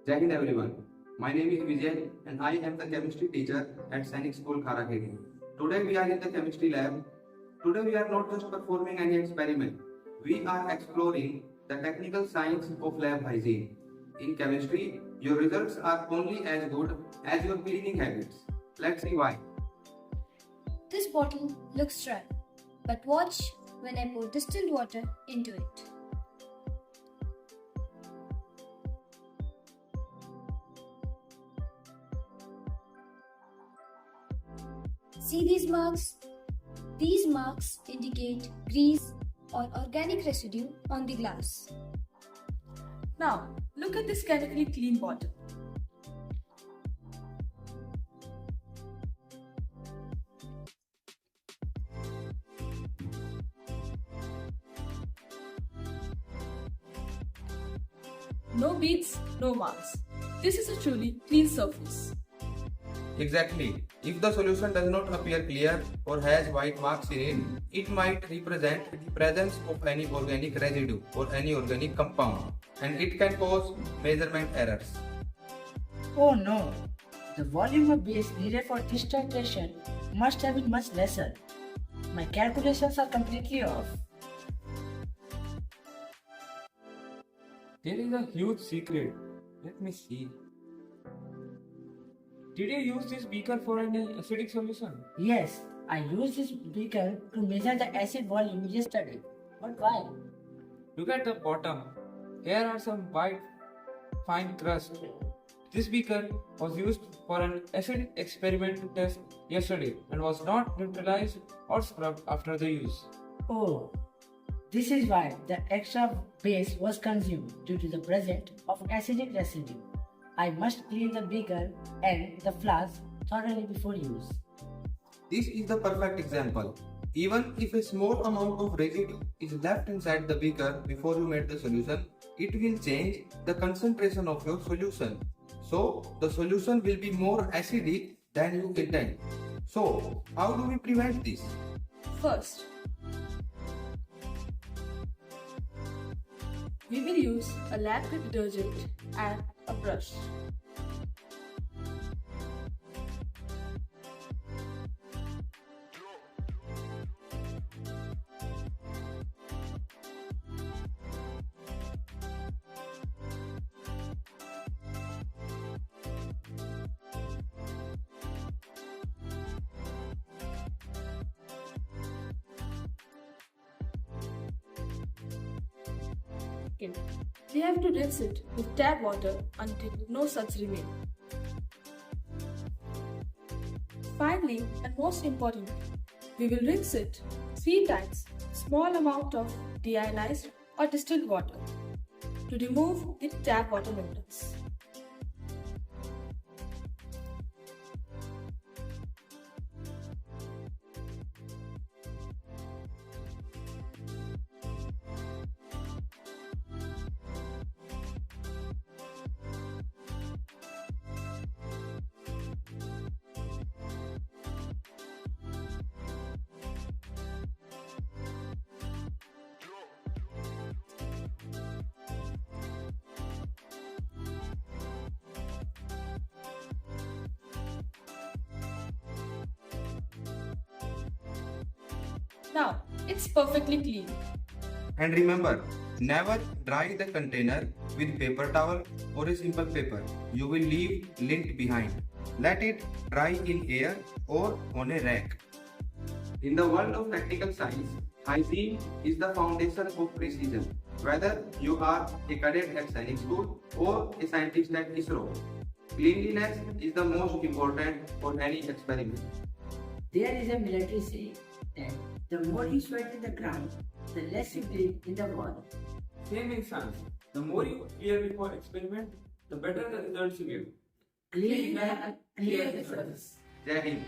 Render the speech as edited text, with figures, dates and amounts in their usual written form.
Jai Hind everyone. My name is Vijay and I am the chemistry teacher at Sainik School Khara Kheri. Today we are in the chemistry lab. Today we are not just performing any experiment. We are exploring the technical science of lab hygiene. In chemistry, your results are only as good as your cleaning habits. Let's see why. This bottle looks dry, but watch when I pour distilled water into it. See these marks? These marks indicate grease or organic residue on the glass. Now, look at this chemically clean bottle. No beads, no marks. This is a truly clean surface. Exactly. If the solution does not appear clear or has white marks in it, it might represent the presence of any organic residue or any organic compound, and it can cause measurement errors. Oh no! The volume of base needed for this titration must have been much lesser. My calculations are completely off. There is a huge secret. Let me see. Did you use this beaker for an acidic solution? Yes, I used this beaker to measure the acid volume yesterday. But why? Look at the bottom. Here are some white, fine crust. This beaker was used for an acid experiment test yesterday and was not neutralized or scrubbed after the use. Oh, this is why the extra base was consumed due to the presence of acidic residue. I must clean the beaker and the flask thoroughly before use. This is the perfect example. Even if a small amount of residue is left inside the beaker before you made the solution, it will change the concentration of your solution. So, the solution will be more acidic than you intend. So, how do we prevent this? First, we will use a lab-grade detergent and a brush. We have to rinse it with tap water until no suds remain. Finally, and most importantly, we will rinse it 3 times small amount of deionized or distilled water to remove the tap water minerals. Now, it's perfectly clean. And remember, never dry the container with paper towel or a simple paper. You will leave lint behind. Let it dry in air or on a rack. In the world of technical science, hygiene is the foundation of precision. Whether you are a cadet at Sainik School or a scientist at ISRO, cleanliness is the most important for any experiment. There is a military saying that the more you sweat in the ground, the less you bleed in the water. Same in science. The more you clear before experiment, the better the results you get. Clean lab, clear results. Jai Hind.